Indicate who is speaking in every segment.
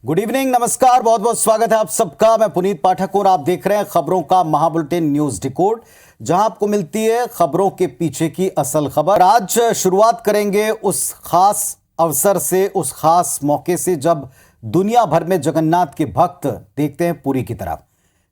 Speaker 1: Good evening, नमस्कार, बहुत बहुत स्वागत है आप सबका। मैं पुनीत पाठक और आप देख रहे हैं खबरों का महाबुलेटिन न्यूज डिकोड, जहां आपको मिलती है खबरों के पीछे की असल खबर। आज शुरुआत करेंगे उस खास अवसर से, उस खास मौके से जब दुनिया भर में जगन्नाथ के भक्त देखते हैं पुरी की तरफ।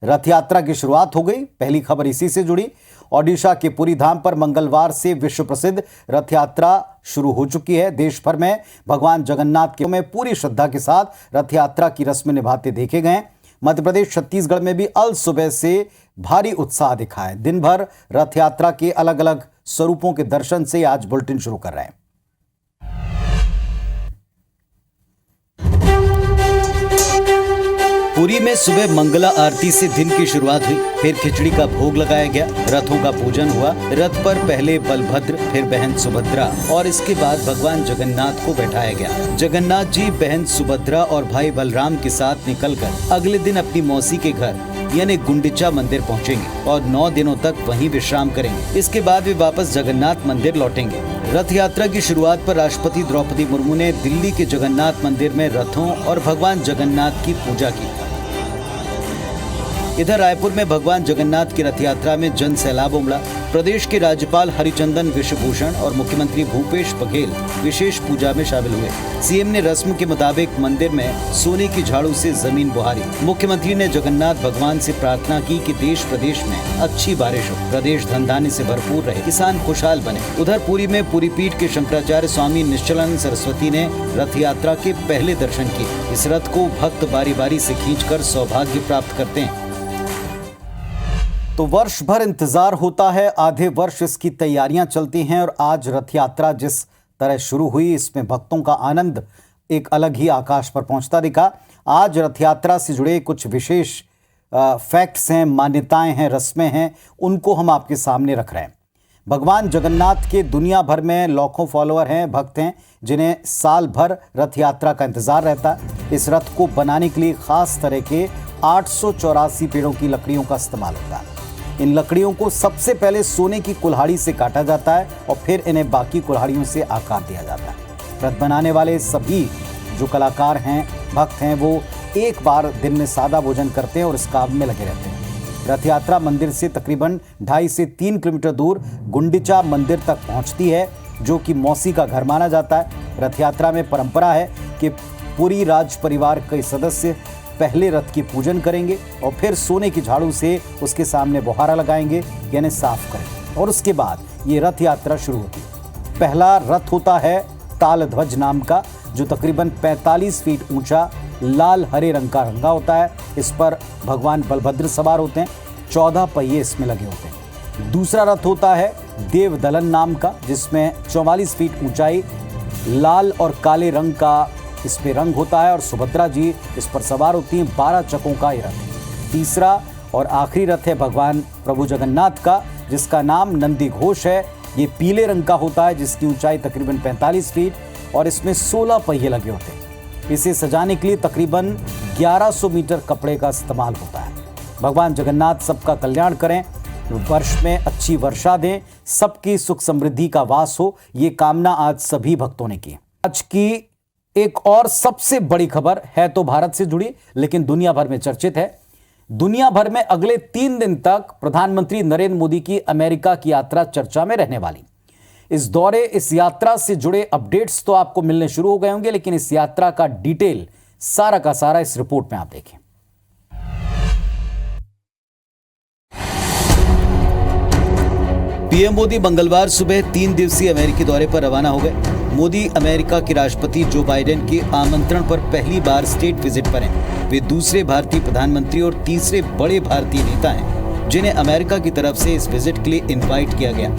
Speaker 1: रथ यात्रा की शुरुआत हो गई। पहली खबर इसी से जुड़ी। ओडिशा के पुरी धाम पर मंगलवार से विश्व प्रसिद्ध रथ यात्रा शुरू हो चुकी है। देश भर में भगवान जगन्नाथ के में पूरी श्रद्धा के साथ रथ यात्रा की रस्म निभाते देखे गए। मध्य प्रदेश, छत्तीसगढ़ में भी अल सुबह से भारी उत्साह दिखा है। दिन भर रथ यात्रा के अलग अलग स्वरूपों के दर्शन से आज बुलेटिन शुरू कर रहे हैं। पुरी में सुबह मंगला आरती से दिन की शुरुआत हुई। फिर खिचड़ी का भोग लगाया गया, रथों का पूजन हुआ। रथ पर पहले बलभद्र, फिर बहन सुभद्रा और इसके बाद भगवान जगन्नाथ को बैठाया गया। जगन्नाथ जी बहन सुभद्रा और भाई बलराम के साथ निकलकर अगले दिन अपनी मौसी के घर यानी गुंडिचा मंदिर पहुंचेंगे और 9 दिनों तक वहीं विश्राम करेंगे। इसके बाद वे वापस जगन्नाथ मंदिर लौटेंगे। रथ यात्रा की शुरुआत पर राष्ट्रपति द्रौपदी मुर्मू ने दिल्ली के जगन्नाथ मंदिर में रथों और भगवान जगन्नाथ की पूजा की। इधर रायपुर में भगवान जगन्नाथ की रथ यात्रा में जन सैलाब उमड़ा। प्रदेश के राज्यपाल हरिचंदन विश्वभूषण और मुख्यमंत्री भूपेश बघेल विशेष पूजा में शामिल हुए। सीएम ने रस्म के मुताबिक मंदिर में सोने की झाड़ू से जमीन बुहारी। मुख्यमंत्री ने जगन्नाथ भगवान से प्रार्थना की कि देश प्रदेश में अच्छी बारिश हो, प्रदेश धन धान्य से भरपूर रहे, किसान खुशहाल बने। उधर पुरी में पुरी पीठ के शंकराचार्य स्वामी निश्चलानंद सरस्वती ने रथ यात्रा के पहले दर्शन किए। इस रथ को भक्त बारी बारी से खींचकर सौभाग्य प्राप्त करते हैं। तो वर्ष भर इंतजार होता है, आधे वर्ष इसकी तैयारियां चलती हैं और आज रथ यात्रा जिस तरह शुरू हुई, इसमें भक्तों का आनंद एक अलग ही आकाश पर पहुंचता दिखा। आज रथ यात्रा से जुड़े कुछ विशेष फैक्ट्स हैं, मान्यताएं हैं, रस्में हैं, उनको हम आपके सामने रख रहे हैं। भगवान जगन्नाथ के दुनिया भर में लाखों फॉलोअर हैं, भक्त हैं, जिन्हें साल भर रथ यात्रा का इंतजार रहता है। इस रथ को बनाने के लिए खास तरह के 884 पेड़ों की लकड़ियों का इस्तेमाल होता है। इन लकड़ियों को सबसे पहले सोने की कुल्हाड़ी से काटा जाता है और फिर इन्हें बाकी कुल्हाड़ियों से आकार दिया जाता है। रथ बनाने वाले सभी जो कलाकार हैं, भक्त हैं, वो एक बार दिन में सादा भोजन करते हैं और इस काम में लगे रहते हैं। रथ यात्रा मंदिर से तकरीबन 2.5 से 3 किलोमीटर दूर गुंडिचा मंदिर तक पहुंचती है, जो कि मौसी का घर माना जाता है। रथ यात्रा में परंपरा है कि पूरी राज परिवार के सदस्य पहले रथ की पूजन करेंगे और फिर सोने की झाड़ू से उसके सामने बुहारा लगाएंगे यानी साफ करेंगे और उसके बाद ये रथ यात्रा शुरू होती है। पहला रथ होता है तालध्वज नाम का, जो तकरीबन 45 फीट ऊंचा लाल हरे रंग का रंगा होता है। इस पर भगवान बलभद्र सवार होते हैं, 14 पहिए इसमें लगे होते हैं। दूसरा रथ होता है देवदलन नाम का, जिसमें 44 फीट ऊंचाई, लाल और काले रंग का इस पे रंग होता है और सुभद्रा जी इस पर सवार होती हैं। 12 चकों का ये रथ। तीसरा और आखिरी रथ है भगवान प्रभु जगन्नाथ का, जिसका नाम नंदी घोष है। ये पीले रंग का होता है, जिसकी ऊंचाई तकरीबन 45 फीट और इसमें 16 पहिए लगे होते हैं। इसे सजाने के लिए तकरीबन 1100 मीटर कपड़े का इस्तेमाल होता है। भगवान जगन्नाथ सबका कल्याण करें, वर्ष में अच्छी वर्षा दें, सबकी सुख समृद्धि का वास हो, ये कामना आज सभी भक्तों ने की। आज की एक और सबसे बड़ी खबर है तो भारत से जुड़ी, लेकिन दुनिया भर में चर्चित है। दुनिया भर में अगले 3 दिन तक प्रधानमंत्री नरेंद्र मोदी की अमेरिका की यात्रा चर्चा में रहने वाली। इस यात्रा से जुड़े अपडेट्स तो आपको मिलने शुरू हो गए होंगे, लेकिन इस यात्रा का डिटेल सारा का सारा इस रिपोर्ट में आप देखें। पीएम मोदी मंगलवार सुबह 3 दिवसीय अमेरिकी दौरे पर रवाना हो गए। मोदी अमेरिका के राष्ट्रपति जो बाइडेन के आमंत्रण पर पहली बार स्टेट विजिट पर हैं। वे दूसरे भारतीय प्रधानमंत्री और तीसरे बड़े भारतीय नेता हैं, जिन्हें अमेरिका की तरफ से इस विजिट के लिए इनवाइट किया गया।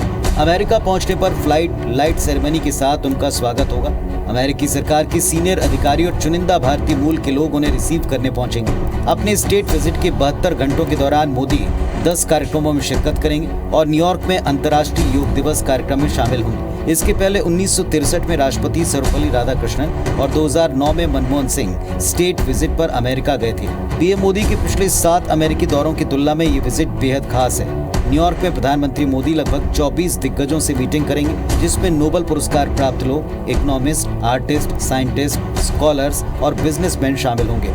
Speaker 1: अमेरिका पहुंचने पर फ्लाइट लाइट सेरेमनी के साथ उनका स्वागत होगा। अमेरिकी सरकार के सीनियर अधिकारी और चुनिंदा भारतीय मूल के लोग उन्हें रिसीव करने पहुंचेंगे। अपने स्टेट विजिट के 72 घंटों के दौरान मोदी 10 कार्यक्रमों में शिरकत करेंगे और न्यूयॉर्क में अंतर्राष्ट्रीय योग दिवस कार्यक्रम में शामिल होंगे। इसके पहले 1963 में राष्ट्रपति सर्वपल्ली राधाकृष्णन और 2009 में मनमोहन सिंह स्टेट विजिट पर अमेरिका गए थे। पीएम मोदी के पिछले 7 अमेरिकी दौरों की तुलना में ये विजिट बेहद खास है। न्यूयॉर्क में प्रधानमंत्री मोदी लगभग 24 दिग्गजों से मीटिंग करेंगे, जिसमें नोबेल पुरस्कार प्राप्त लोग, इकोनॉमिस्ट, आर्टिस्ट, साइंटिस्ट, स्कॉलर्स और बिजनेसमैन शामिल होंगे।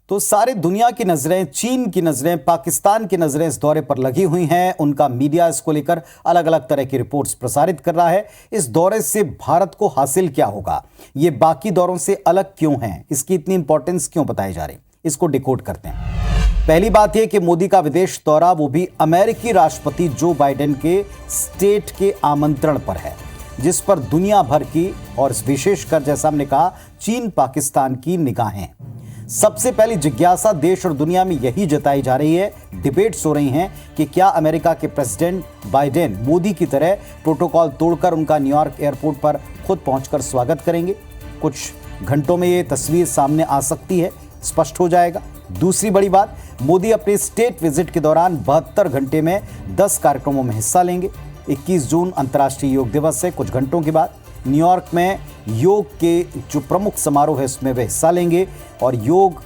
Speaker 1: तो सारी दुनिया की नजरें, चीन की नजरें, पाकिस्तान की नजरें इस दौरे पर लगी हुई हैं। उनका मीडिया इसको लेकर अलग अलग तरह की रिपोर्ट्स प्रसारित कर रहा है। इस दौरे से भारत को हासिल क्या होगा, ये बाकी दौरों से अलग क्यों है, इसकी इतनी इंपॉर्टेंस क्यों बताई जा रही, इसको डिकोड करते हैं। पहली बात यह कि मोदी का विदेश दौरा, वो भी अमेरिकी राष्ट्रपति जो बाइडेन के स्टेट के आमंत्रण पर है, जिस पर दुनिया भर की और विशेषकर जैसा हमने कहा चीन पाकिस्तान की निगाहें। सबसे पहली जिज्ञासा देश और दुनिया में यही जताई जा रही है, डिबेट्स हो रही हैं कि क्या अमेरिका के प्रेसिडेंट बाइडेन मोदी की तरह प्रोटोकॉल तोड़कर उनका न्यूयॉर्क एयरपोर्ट पर खुद पहुंचकर स्वागत करेंगे। कुछ घंटों में ये तस्वीर सामने आ सकती है, स्पष्ट हो जाएगा। दूसरी बड़ी बात, मोदी अपने स्टेट विजिट के दौरान 72 घंटे में 10 कार्यक्रमों में हिस्सा लेंगे। 21 जून अंतर्राष्ट्रीय योग दिवस से कुछ घंटों के बाद न्यूयॉर्क में योग के जो प्रमुख समारोह है उसमें वे हिस्सा लेंगे और योग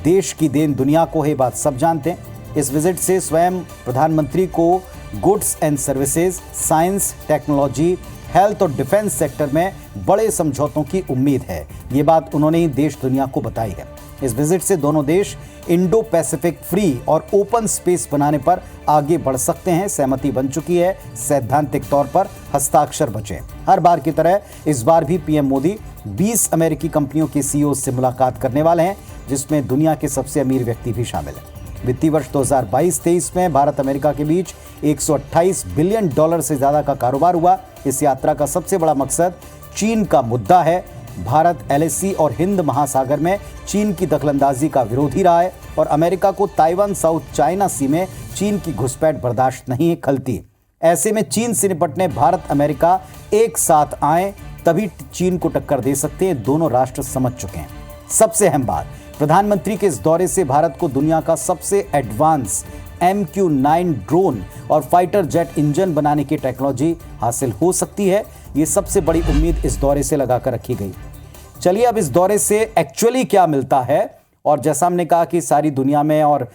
Speaker 1: देश की देन दुनिया को है, बात सब जानते हैं। इस विजिट से स्वयं प्रधानमंत्री को goods and services, science, technology, health और डिफेंस सेक्टर में बड़े समझौतों की उम्मीद है। ये बात उन्होंने ही देश दुनिया को बताई है। इस विजिट से दोनों देश इंडो पैसिफिक फ्री और ओपन स्पेस बनाने पर आगे बढ़ सकते हैं। सहमति बन चुकी है, सैद्धांतिक तौर पर हस्ताक्षर बचे। हर बार की तरह इस बार भी पीएम मोदी 20 अमेरिकी कंपनियों के सीईओ से मुलाकात करने वाले हैं, जिसमें दुनिया के सबसे अमीर व्यक्ति भी शामिल हैं। वित्तीय वर्ष 2022-23 में भारत अमेरिका के बीच 128 बिलियन डॉलर से ज्यादा का कारोबार हुआ। इस यात्रा का सबसे बड़ा मकसद चीन का मुद्दा है। भारत एलएसी और हिंद महासागर में चीन की दखलंदाजी का विरोधी रहा है और अमेरिका को ताइवान साउथ चाइना सी में चीन की घुसपैठ बर्दाश्त नहीं है, खलती। ऐसे में चीन से निपटने भारत अमेरिका एक साथ आए तभी चीन को टक्कर दे सकते हैं, दोनों राष्ट्र समझ चुके हैं। सबसे अहम बात, प्रधानमंत्री के इस दौरे से भारत को दुनिया का सबसे एडवांस MQ-9 ड्रोन और फाइटर जेट इंजन बनाने की टेक्नोलॉजी हासिल हो सकती है। ये सबसे बड़ी उम्मीद इस दौरे से लगाकर रखी गई। चलिए अब इस दौरे से एक्चुअली क्या मिलता है। और जैसा हमने कहा कि सारी दुनिया में और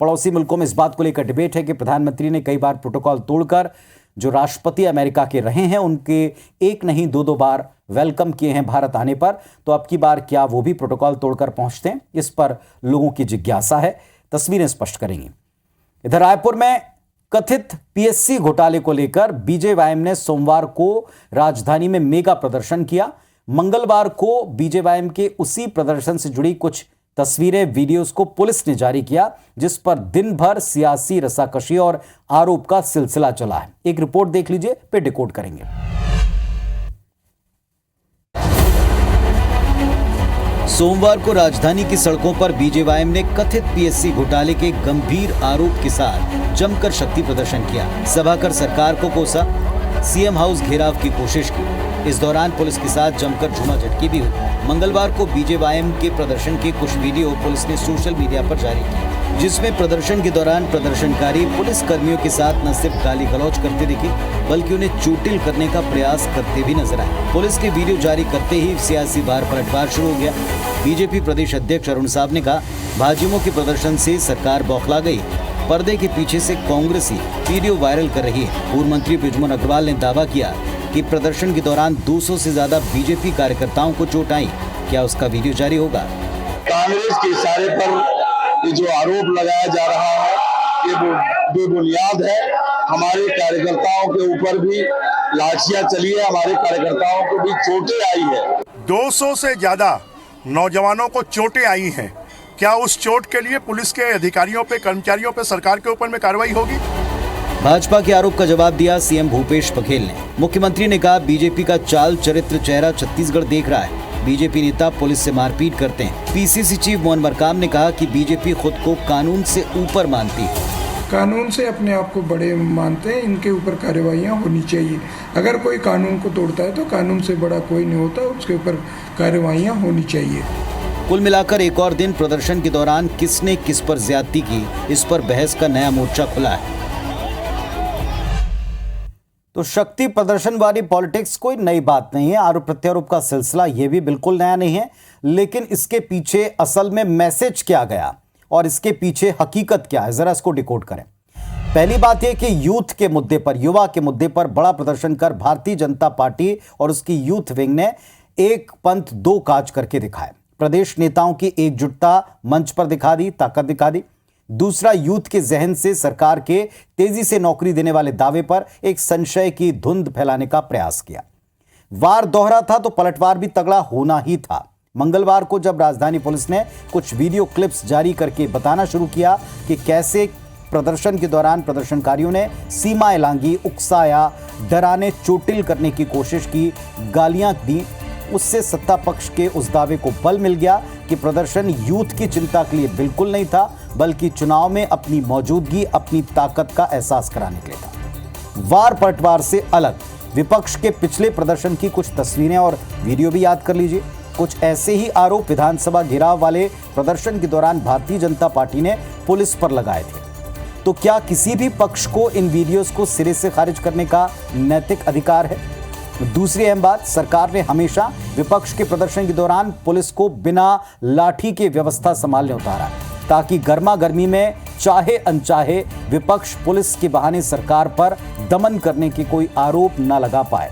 Speaker 1: पड़ोसी मुल्कों में इस बात को लेकर डिबेट है कि प्रधानमंत्री ने कई बार प्रोटोकॉल तोड़कर जो राष्ट्रपति अमेरिका के रहे हैं उनके एक नहीं दो बार वेलकम किए हैं भारत आने पर, तो अब की बार क्या वो भी प्रोटोकॉल तोड़कर पहुंचते हैं, इस पर लोगों की जिज्ञासा है। तस्वीरें स्पष्ट करेंगी। इधर रायपुर में कथित पीएससी घोटाले को लेकर बीजेवाईएम ने सोमवार को राजधानी में मेगा प्रदर्शन किया। मंगलवार को बीजेवाईएम के उसी प्रदर्शन से जुड़ी कुछ तस्वीरें, वीडियोस को पुलिस ने जारी किया, जिस पर दिन भर सियासी रसाकशी और आरोप का सिलसिला चला है। एक रिपोर्ट देख लीजिए, फिर डिकोड करेंगे। सोमवार को राजधानी की सड़कों पर बीजेवाईएम ने कथित पीएससी घोटाले के गंभीर आरोप के साथ जमकर शक्ति प्रदर्शन किया। सभा कर सरकार को कोसा, सीएम हाउस घेराव की कोशिश की। इस दौरान पुलिस के साथ जमकर झूमाझटकी भी हुई। मंगलवार को बीजेवाईएम के प्रदर्शन के कुछ वीडियो पुलिस ने सोशल मीडिया पर जारी किए, जिसमें प्रदर्शन के दौरान प्रदर्शनकारी पुलिस कर्मियों के साथ न सिर्फ गाली गलौज करते दिखे, बल्कि उन्हें चोटिल करने का प्रयास करते भी नजर आए। पुलिस के वीडियो जारी करते ही सियासी बार पलटवार शुरू हो गया। बीजेपी प्रदेश अध्यक्ष अरुण साहब ने कहा, भाजयुमो के प्रदर्शन से सरकार बौखला गई। पर्दे के पीछे से कांग्रेसी वीडियो वायरल कर रही है। पूर्व मंत्री बृजमोहन अग्रवाल ने दावा किया कि प्रदर्शन के दौरान 200 से ज्यादा बीजेपी कार्यकर्ताओं को चोट आई। क्या उसका वीडियो जारी होगा?
Speaker 2: कांग्रेस के इशारे पर ये जो आरोप लगाया जा रहा है ये बेबुनियाद है। हमारे कार्यकर्ताओं के ऊपर भी लाठियां चली है, हमारे कार्यकर्ताओं को भी चोटें आई है।
Speaker 3: 200 से ज्यादा नौजवानों को चोटें आई हैं। क्या उस चोट के लिए पुलिस के अधिकारियों पे, कर्मचारियों पे, सरकार के ऊपर में कार्रवाई होगी?
Speaker 1: भाजपा के आरोप का जवाब दिया सीएम भूपेश बघेल ने। मुख्यमंत्री ने कहा, बीजेपी का चाल चरित्र चेहरा छत्तीसगढ़ देख रहा है। बीजेपी नेता पुलिस से मारपीट करते हैं। पीसीसी चीफ मोहन मरकाम ने कहा कि बीजेपी खुद को कानून से ऊपर मानती है।
Speaker 4: कानून से अपने आप को बड़े मानते हैं, इनके ऊपर कार्रवाइयाँ होनी चाहिए। अगर कोई कानून को तोड़ता है तो कानून से बड़ा कोई नहीं होता, उसके ऊपर कार्रवाइयाँ होनी चाहिए।
Speaker 1: कुल मिलाकर एक और दिन प्रदर्शन के दौरान किसने किस पर ज्यादती की, इस पर बहस का नया मोर्चा खुला है। तो शक्ति प्रदर्शन वाली पॉलिटिक्स कोई नई बात नहीं है। आरोप प्रत्यारोप का सिलसिला ये भी बिल्कुल नया नहीं है, लेकिन इसके पीछे असल में मैसेज क्या गया और इसके पीछे हकीकत क्या है, जरा इसको डिकोड करें। पहली बात यह कि यूथ के मुद्दे पर, युवा के मुद्दे पर बड़ा प्रदर्शन कर भारतीय जनता पार्टी और उसकी यूथ विंग ने एक पंथ दो काज करके दिखाए। प्रदेश नेताओं की एकजुटता मंच पर दिखा दी, ताकत दिखा दी। दूसरा, यूथ के जहन से सरकार के तेजी से नौकरी देने वाले दावे पर एक संशय की धुंध फैलाने का प्रयास किया। वार दोहरा था तो पलटवार भी तगड़ा होना ही था। मंगलवार को जब राजधानी पुलिस ने कुछ वीडियो क्लिप्स जारी करके बताना शुरू किया कि कैसे प्रदर्शन के दौरान प्रदर्शनकारियों ने सीमाएं लांघी, उकसाया, डराने, चोटिल करने की कोशिश की, गालियां दी, उससे सत्ता पक्ष के उस दावे को बल मिल गया कि प्रदर्शन यूथ की चिंता के लिए बिल्कुल नहीं था, बल्कि चुनाव में अपनी मौजूदगी, अपनी ताकत का एहसास कराने के लिए था। वार पलटवार से अलग विपक्ष के पिछले प्रदर्शन की कुछ तस्वीरें और वीडियो भी याद कर लीजिए। कुछ ऐसे ही आरोप विधानसभा घेराव वाले प्रदर्शन के दौरान भारतीय जनता पार्टी ने पुलिस पर लगाए थे। तो क्या किसी भी पक्ष को इन वीडियोस को सिरे से खारिज करने का नैतिक अधिकार है? दूसरी अहम बात, सरकार ने हमेशा विपक्ष के प्रदर्शन के दौरान पुलिस को बिना लाठी के व्यवस्था संभालने उतारा, ताकि गर्मा गर्मी में चाहे अनचाहे विपक्ष पुलिस के बहाने सरकार पर दमन करने के कोई आरोप न लगा पाए।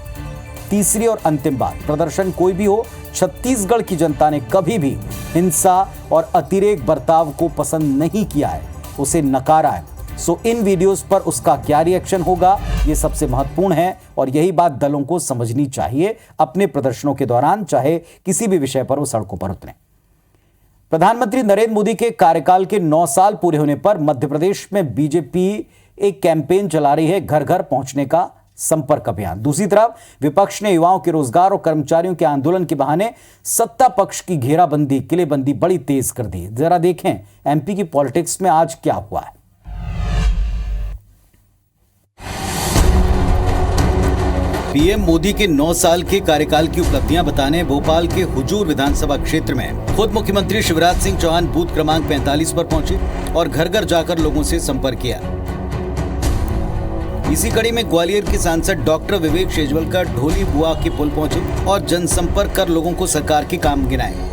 Speaker 1: तीसरी और अंतिम बात, प्रदर्शन कोई भी हो, छत्तीसगढ़ की जनता ने कभी भी हिंसा और अतिरेक बर्ताव को पसंद नहीं किया है, उसे नकारा है। सो इन वीडियोस पर उसका क्या रिएक्शन होगा, ये सबसे महत्वपूर्ण है और यही बात दलों को समझनी चाहिए अपने प्रदर्शनों के दौरान, चाहे किसी भी विषय पर वो सड़कों पर उतरे। प्रधानमंत्री नरेंद्र मोदी के कार्यकाल के 9 साल पूरे होने पर मध्य प्रदेश में बीजेपी एक कैंपेन चला रही है, घर घर पहुंचने का संपर्क अभियान। दूसरी तरफ विपक्ष ने युवाओं के रोजगार और कर्मचारियों के आंदोलन के बहाने सत्ता पक्ष की घेराबंदी, किलेबंदी बड़ी तेज कर दी। जरा देखें एमपी की पॉलिटिक्स में आज क्या हुआ है। पीएम मोदी के 9 साल के कार्यकाल की उपलब्धियां बताने भोपाल के हुजूर विधानसभा क्षेत्र में खुद मुख्यमंत्री शिवराज सिंह चौहान बूथ क्रमांक 45 पर पहुंचे और घर घर जाकर लोगों से संपर्क किया। इसी कड़ी में ग्वालियर के सांसद डॉक्टर विवेक शेजवलकर ढोली बुआ के पुल पहुंचे और जनसंपर्क कर लोगों को सरकार के काम गिनाए।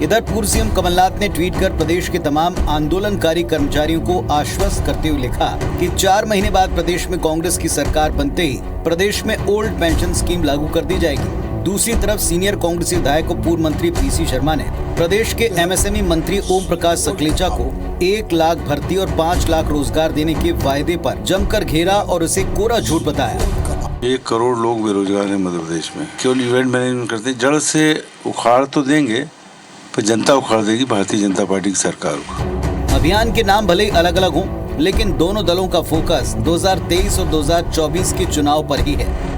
Speaker 1: इधर पूर्व सीएम कमलनाथ ने ट्वीट कर प्रदेश के तमाम आंदोलनकारी कर्मचारियों को आश्वस्त करते हुए लिखा कि 4 महीने बाद प्रदेश में कांग्रेस की सरकार बनते ही प्रदेश में ओल्ड पेंशन स्कीम लागू कर दी जाएगी। दूसरी तरफ सीनियर कांग्रेसी विधायक और पूर्व मंत्री पीसी शर्मा ने प्रदेश के एमएसएमई मंत्री ओम प्रकाश सकलेचा को 1 लाख भर्ती और 5 लाख रोजगार देने के वायदे पर जमकर घेरा और उसे कोरा झूठ बताया।
Speaker 5: 1 करोड़ लोग बेरोजगार हैं मध्य प्रदेश में। केवल इवेंट मैनेजमेंट करते, जड़ से उखाड़ तो देंगे पर जनता उखाड़ देगी भारतीय जनता पार्टी की सरकार को।
Speaker 1: अभियान के नाम भले ही अलग अलग हों, लेकिन दोनों दलों का फोकस 2023 और 2024 के चुनाव पर ही है।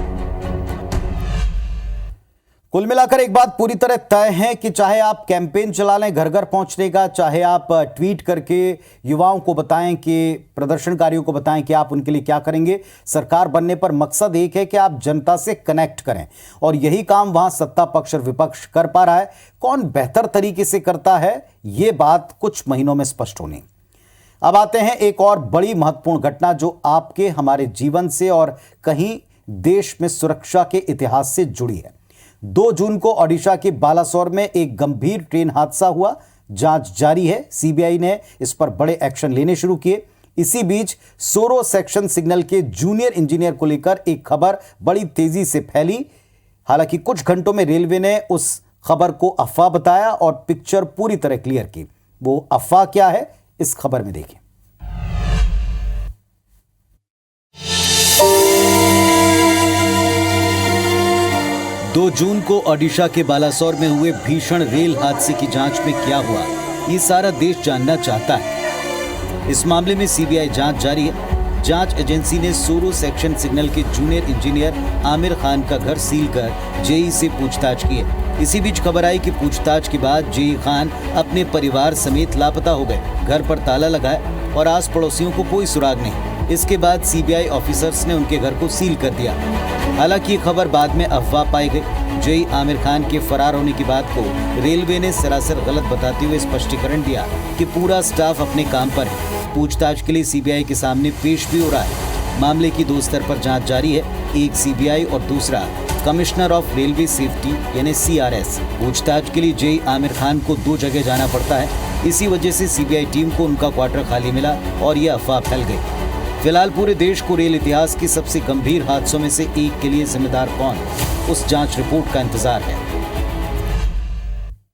Speaker 1: कुल मिलाकर एक बात पूरी तरह तय है कि चाहे आप कैंपेन चला लें घर घर पहुंचने का, चाहे आप ट्वीट करके युवाओं को बताएं कि प्रदर्शनकारियों को बताएं कि आप उनके लिए क्या करेंगे, सरकार बनने पर मकसद एक है कि आप जनता से कनेक्ट करें और यही काम वहां सत्ता पक्ष और विपक्ष कर पा रहा है। कौन बेहतर तरीके से करता है, ये बात कुछ महीनों में स्पष्ट होनी। अब आते हैं एक और बड़ी महत्वपूर्ण घटना जो आपके हमारे जीवन से और कहीं देश में सुरक्षा के इतिहास से जुड़ी है। 2 जून को ओडिशा के बालासोर में एक गंभीर ट्रेन हादसा हुआ। जांच जारी है, सीबीआई ने इस पर बड़े एक्शन लेने शुरू किए। इसी बीच सोरो सेक्शन सिग्नल के जूनियर इंजीनियर को लेकर एक खबर बड़ी तेजी से फैली। हालांकि कुछ घंटों में रेलवे ने उस खबर को अफवाह बताया और पिक्चर पूरी तरह क्लियर की। वो अफवाह क्या है, इस खबर में देखिए। 2 जून को ओडिशा के बालासोर में हुए भीषण रेल हादसे की जांच में क्या हुआ, ये सारा देश जानना चाहता है। इस मामले में सीबीआई जांच जारी है। जांच एजेंसी ने सोरो सेक्शन सिग्नल के जूनियर इंजीनियर आमिर खान का घर सील कर जेई से पूछताछ की है। इसी बीच खबर आई कि पूछताछ के बाद जेई खान अपने परिवार समेत लापता हो गए। घर पर ताला लगा है और आस पड़ोसियों को कोई सुराग नहीं। इसके बाद सीबीआई ऑफिसर्स ने उनके घर को सील कर दिया। हालांकि ये खबर बाद में अफवाह पाई गई। जेई आमिर खान के फरार होने की बात को रेलवे ने सरासर गलत बताते हुए स्पष्टीकरण दिया कि पूरा स्टाफ अपने काम पर है। पूछताछ के लिए सीबीआई के सामने पेश भी हो रहा है। मामले की 2 स्तर पर जांच जारी है, एक सीबीआई और दूसरा कमिश्नर ऑफ रेलवे सेफ्टी यानी CRS। पूछताछ के लिए जेई आमिर खान को 2 जगह जाना पड़ता है। इसी वजह से सीबीआई टीम को उनका क्वार्टर खाली मिला और ये अफवाह फैल गई। फिलहाल पूरे देश को रेल इतिहास के सबसे गंभीर हादसों में से एक के लिए जिम्मेदार कौन, उस जांच रिपोर्ट का इंतजार है।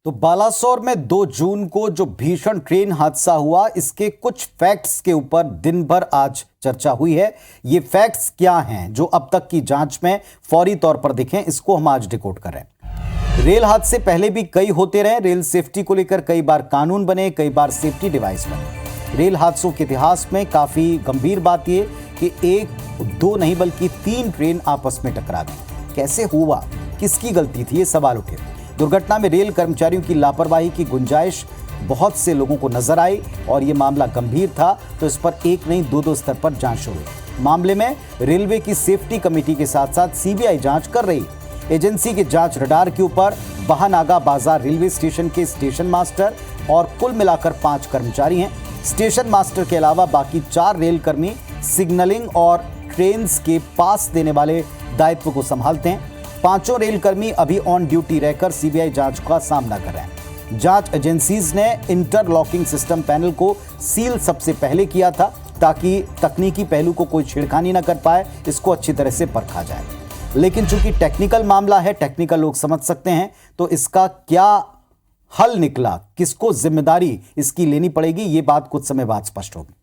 Speaker 1: तो बालासोर में 2 जून को जो भीषण ट्रेन हादसा हुआ, इसके कुछ फैक्ट्स के ऊपर दिन भर आज चर्चा हुई है। ये फैक्ट्स क्या हैं जो अब तक की जांच में फौरी तौर पर दिखें, इसको हम आज डिकोड कर रहे हैं। रेल हादसे पहले भी कई होते रहे। रेल सेफ्टी को लेकर कई बार कानून बने, कई बार सेफ्टी डिवाइस बने। रेल हादसों के इतिहास में काफी गंभीर बात यह कि 1, 2 नहीं बल्कि 3 ट्रेन आपस में टकरा गई। कैसे हुआ, किसकी गलती थी, ये सवाल उठे। दुर्घटना में रेल कर्मचारियों की लापरवाही की गुंजाइश बहुत से लोगों को नजर आई और यह मामला गंभीर था, तो इस पर एक नहीं 2 स्तर पर जांच हुई। मामले में रेलवे की सेफ्टी कमेटी के साथ साथ सीबीआई जांच कर रही। एजेंसी के जांच रडार के ऊपर बहानागा बाजार रेलवे स्टेशन के स्टेशन मास्टर और कुल मिलाकर 5 कर्मचारी हैं। स्टेशन मास्टर के अलावा बाकी 4 रेल कर्मी सिग्नलिंग और ट्रेन्स के पास देने वाले दायित्व को संभालते हैं। 5 रेल कर्मी अभी ऑन ड्यूटी रहकर सीबीआई जांच का सामना कर रहे हैं। जांच एजेंसीज ने इंटरलॉकिंग सिस्टम पैनल को सील सबसे पहले किया था ताकि तकनीकी पहलू को कोई छेड़खानी न कर पाए, इसको अच्छी तरह से परखा जाए। लेकिन चूंकि टेक्निकल मामला है, टेक्निकल लोग समझ सकते हैं, तो इसका क्या हल निकला, किसको जिम्मेदारी इसकी लेनी पड़ेगी, ये बात कुछ समय बाद स्पष्ट होगी।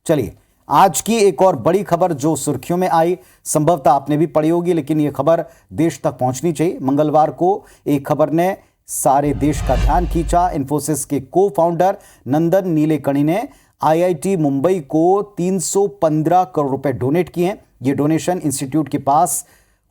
Speaker 1: चलिए, आज की एक और बड़ी खबर जो सुर्खियों में आई, संभवतः आपने भी पढ़ी होगी, लेकिन यह खबर देश तक पहुंचनी चाहिए। मंगलवार को एक खबर ने सारे देश का ध्यान खींचा। इन्फोसिस के को फाउंडर नंदन नीलेकणी ने आईआईटी मुंबई को 315 करोड़ रुपए डोनेट किए हैं। ये डोनेशन इंस्टीट्यूट के पास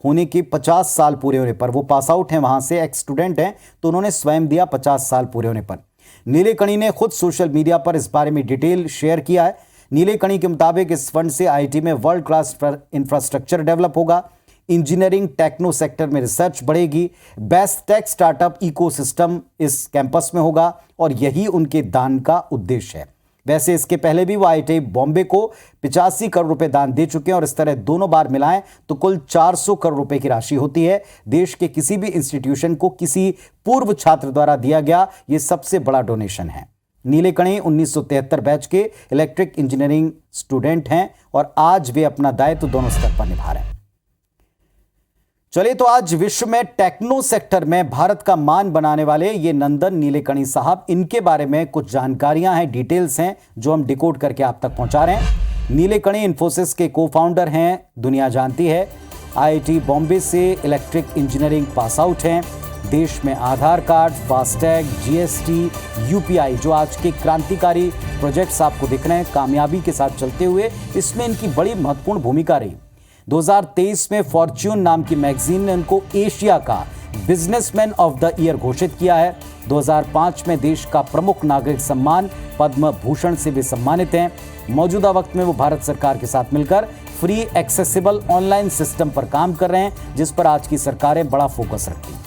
Speaker 1: होने के 50 साल पूरे होने पर, वो पास आउट हैं वहां से, एक्स स्टूडेंट हैं, तो उन्होंने स्वयं दिया 50 साल पूरे होने पर। नीलेकणी ने खुद सोशल मीडिया पर इस बारे में डिटेल शेयर किया है। नीलेकणी के मुताबिक इस फंड से आईआईटी में वर्ल्ड क्लास इंफ्रास्ट्रक्चर डेवलप होगा, इंजीनियरिंग टेक्नो सेक्टर में रिसर्च बढ़ेगी, बेस्ट टेक स्टार्टअप इकोसिस्टम इस कैंपस में होगा और यही उनके दान का उद्देश्य है। वैसे इसके पहले भी वो आईआईटी बॉम्बे को 85 करोड़ रुपए दान दे चुके हैं और इस तरह दोनों बार मिलाएं तो कुल 400 करोड़ रुपए की राशि होती है। देश के किसी भी इंस्टीट्यूशन को किसी पूर्व छात्र द्वारा दिया गया यह सबसे बड़ा डोनेशन है। नीलेकणी 1973 बैच के इलेक्ट्रिक इंजीनियरिंग स्टूडेंट हैं और आज वे अपना दायित्व दोनों स्तर पर निभा रहे हैं। चलिए, तो आज विश्व में टेक्नो सेक्टर में भारत का मान बनाने वाले ये नंदन नीलेकणी साहब, इनके बारे में कुछ जानकारियां हैं, डिटेल्स हैं जो हम डिकोड करके आप तक पहुंचा रहे हैं। नीलेकणी इन्फोसिस के को फाउंडर हैं, दुनिया जानती है। आईआईटी बॉम्बे से इलेक्ट्रिक इंजीनियरिंग पास आउट हैं। देश में आधार कार्ड, फास्टैग, जीएसटी, यूपीआई जो आज के क्रांतिकारी प्रोजेक्ट्स आपको दिख रहे हैं, कामयाबी के साथ चलते हुए इसमें इनकी बड़ी महत्वपूर्ण भूमिका रही। 2023 में फॉर्च्यून नाम की मैगजीन ने उनको एशिया का बिजनेसमैन ऑफ द ईयर घोषित किया है। 2005 में देश का प्रमुख नागरिक सम्मान पद्म भूषण से भी सम्मानित हैं। मौजूदा वक्त में वो भारत सरकार के साथ मिलकर फ्री एक्सेसिबल ऑनलाइन सिस्टम पर काम कर रहे हैं, जिस पर आज की सरकारें बड़ा फोकस रखती हैं।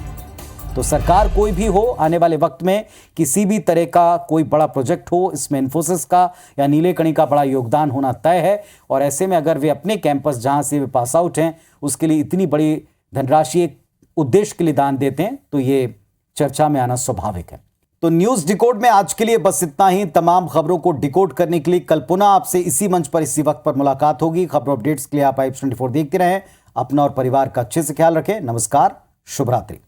Speaker 1: तो सरकार कोई भी हो, आने वाले वक्त में किसी भी तरह का कोई बड़ा प्रोजेक्ट हो, इसमें इन्फोसिस का या नीलेकणी का बड़ा योगदान होना तय है। और ऐसे में अगर वे अपने कैंपस जहां से वे पास आउट हैं उसके लिए इतनी बड़ी धनराशि एक उद्देश्य के लिए दान देते हैं, तो ये चर्चा में आना स्वाभाविक है। तो न्यूज डिकोड में आज के लिए बस इतना ही। तमाम खबरों को डिकोड करने के लिए कल पुनः आपसे इसी मंच पर इसी वक्त पर मुलाकात होगी। खबरों अपडेट्स के लिए आप IPS24 देखते रहें। अपना और परिवार का अच्छे से ख्याल रखें। नमस्कार, शुभ रात्रि।